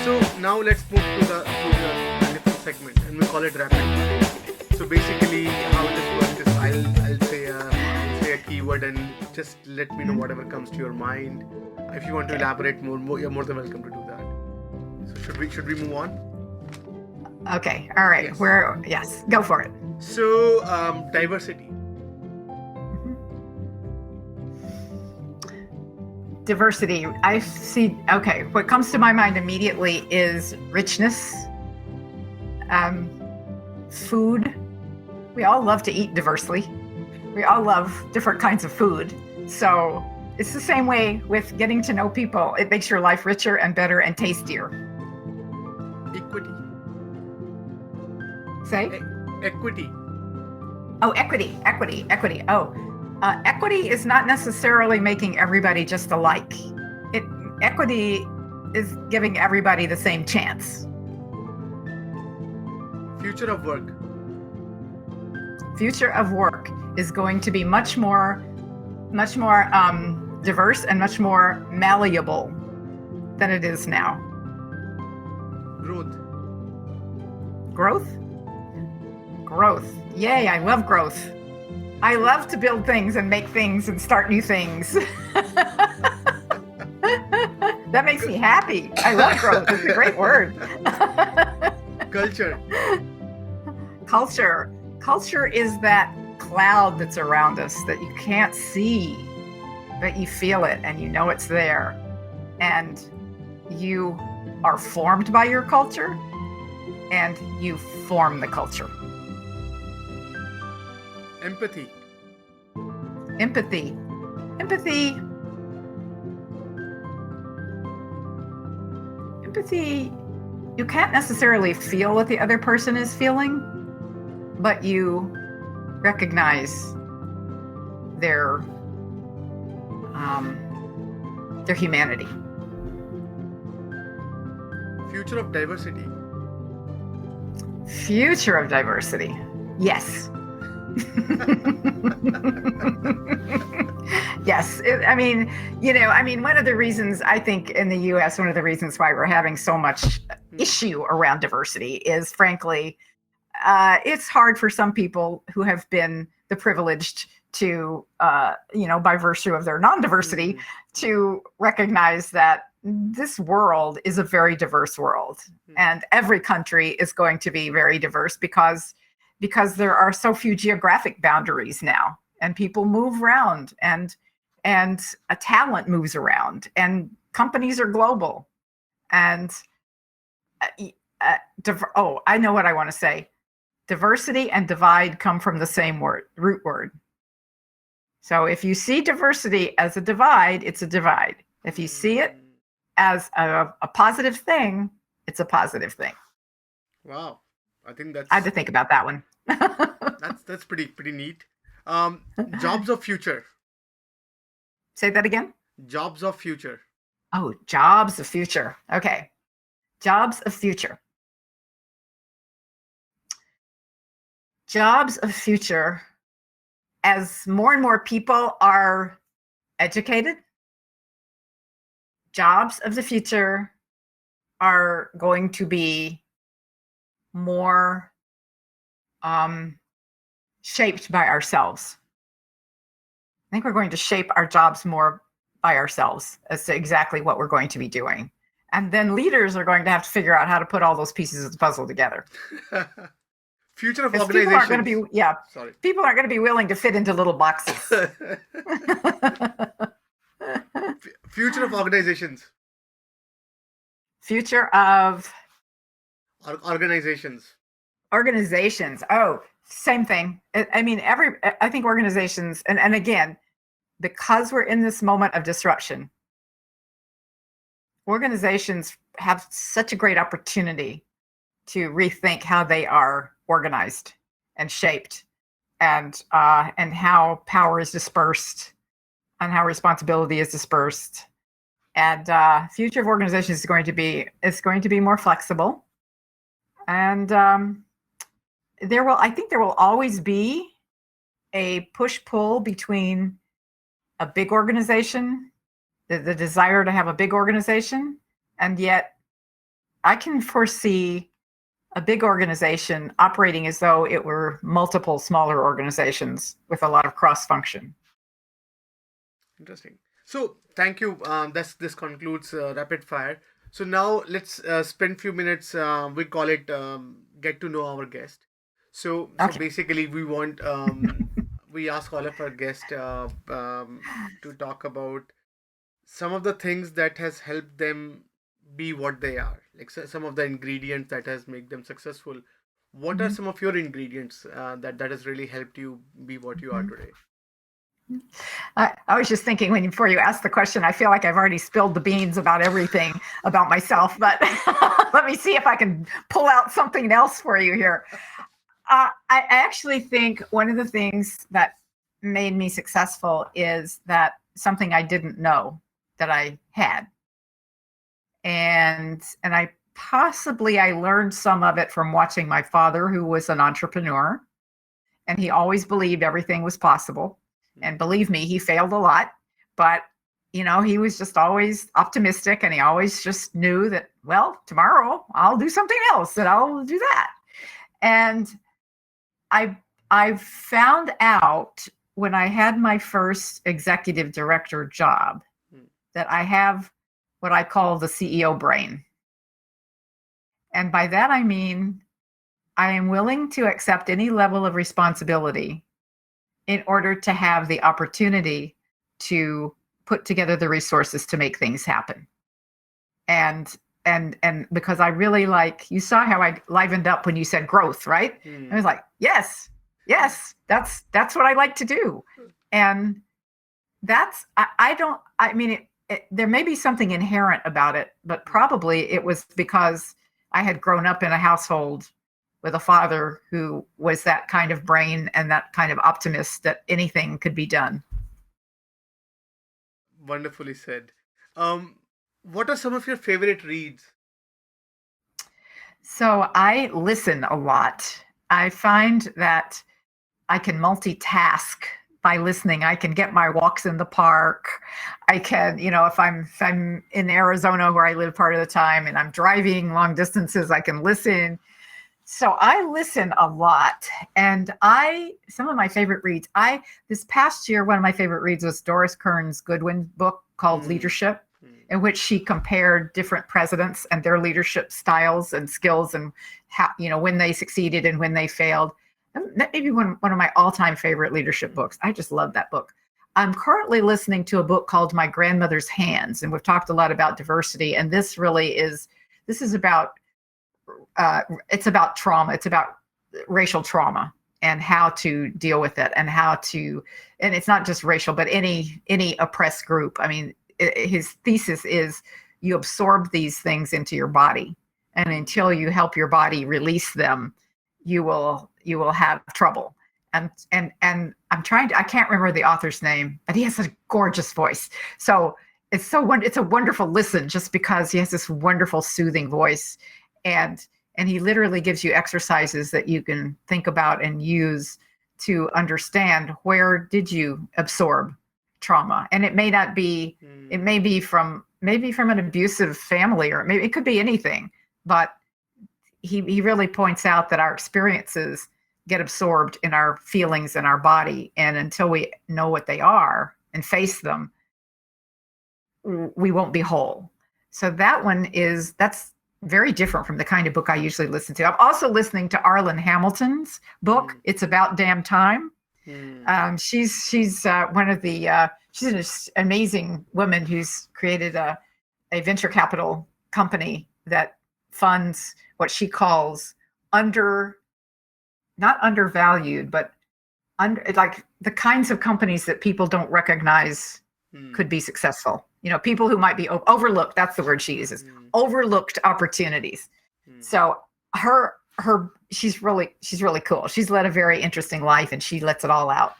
So now let's move to the different segment, and we call it rapid. So basically, how this works is I'll say a keyword, and just let me know whatever comes to your mind. If you want to elaborate more, you're more than welcome to do that. So should we move on? Okay. All right. Yes. Yes, go for it. So diversity. Diversity. I see. Okay. What comes to my mind immediately is richness, food. We all love to eat diversely. We all love different kinds of food. So it's the same way with getting to know people. It makes your life richer and better and tastier. Equity. Say? Equity. Oh, equity. Oh, equity is not necessarily making everybody just alike. Equity is giving everybody the same chance. Future of work. Future of work is going to be much more diverse and much more malleable than it is now. Growth. Yay, I love growth. I love to build things and make things and start new things. That makes me happy. I love growth. It's a great word. Culture is that cloud that's around us that you can't see, but you feel it and you know it's there. And you are formed by your culture and you form the culture. Empathy. You can't necessarily feel what the other person is feeling, but you recognize their humanity. Future of diversity. Yes. Yes. One of the reasons I think in the US, one of the reasons why we're having so much issue around diversity is, frankly, it's hard for some people who have been the privileged to, by virtue of their non-diversity, to recognize that this world is a very diverse world, and every country is going to be very diverse because there are so few geographic boundaries now, and people move around, and a talent moves around, and companies are global, and I know what I want to say. Diversity and divide come from the same root word. So if you see diversity as a divide, it's a divide. If you see it as a positive thing, it's a positive thing. Wow. I think I had to think about that one. that's pretty neat. Jobs of future. Say that again. Jobs of future. Oh, jobs of future. Okay. Jobs of future. Jobs of future. As more and more people are educated, jobs of the future are going to be more shaped by ourselves. I think we're going to shape our jobs more by ourselves as to exactly what we're going to be doing. And then leaders are going to have to figure out how to put all those pieces of the puzzle together. Future of organizations. People aren't going to be willing to fit into little boxes. Future of organizations. Future of organizations. Oh, same thing. I think organizations, and again, because we're in this moment of disruption, organizations have such a great opportunity to rethink how they are organized and shaped, and how power is dispersed, and how responsibility is dispersed. And future of organizations is going to be more flexible, and I think there will always be a push-pull between a big organization, the desire to have a big organization, and yet can foresee a big organization operating as though it were multiple smaller organizations with a lot of cross function. Interesting. So thank you. This concludes rapid fire. So now let's spend few minutes. We call it get to know our guest. So Okay. basically we want we ask all of our guests to talk about some of the things that has helped them be what they are, like some of the ingredients that has made them successful. What are Mhm. some of your ingredients that has really helped you be what you are Mhm. today? I was just thinking before you asked the question, I feel like I've already spilled the beans about everything about myself, but let me see if I can pull out something else for you here. I actually think one of the things that made me successful is that something I didn't know that I had. And I learned some of it from watching my father, who was an entrepreneur, and he always believed everything was possible. And believe me, he failed a lot, but he was just always optimistic, and he always just knew that, well, tomorrow I'll do something else and I'll do that. And I found out when I had my first executive director job that I have what I call the CEO brain. And by that I mean I am willing to accept any level of responsibility in order to have the opportunity to put together the resources to make things happen. And because I really you saw how I livened up when you said growth, right? I was like, yes, that's what I like to do. And there may be something inherent about it, but probably it was because I had grown up in a household with a father who was that kind of brain and that kind of optimist that anything could be done. Wonderfully said. What are some of your favorite reads? So I listen a lot. I find that I can multitask by listening. I can get my walks in the park. I can, if I'm in Arizona where I live part of the time and I'm driving long distances, I can listen. So I listen a lot. And some of my favorite reads, this past year, one of my favorite reads was Doris Kearns Goodwin book called Leadership, in which she compared different presidents and their leadership styles and skills and how, when they succeeded and when they failed. That may be one of my all-time favorite leadership books. I just love that book. I'm currently listening to a book called My Grandmother's Hands, and we've talked a lot about diversity. And this is about it's about trauma. It's about racial trauma and how to deal with it, and and it's not just racial, but any oppressed group. I mean, his thesis is you absorb these things into your body, and until you help your body release them, you will have trouble. And I can't remember the author's name, but he has a gorgeous voice. So it's a wonderful listen, just because he has this wonderful soothing voice. And he literally gives you exercises that you can think about and use to understand where did you absorb trauma. And it may not be, it may be from an abusive family, or maybe it could be anything, but he really points out that our experiences get absorbed in our feelings and our body. And until we know what they are and face them, we won't be whole. So that's very different from the kind of book I usually listen to. I'm also listening to Arlen Hamilton's book. It's About Damn Time. She's one of the she's an amazing woman who's created a venture capital company that funds what she calls not undervalued, but like the kinds of companies that people don't recognize could be successful. People who might be overlooked. That's the word she uses. Overlooked opportunities. So she's really cool. She's led a very interesting life, and she lets it all out.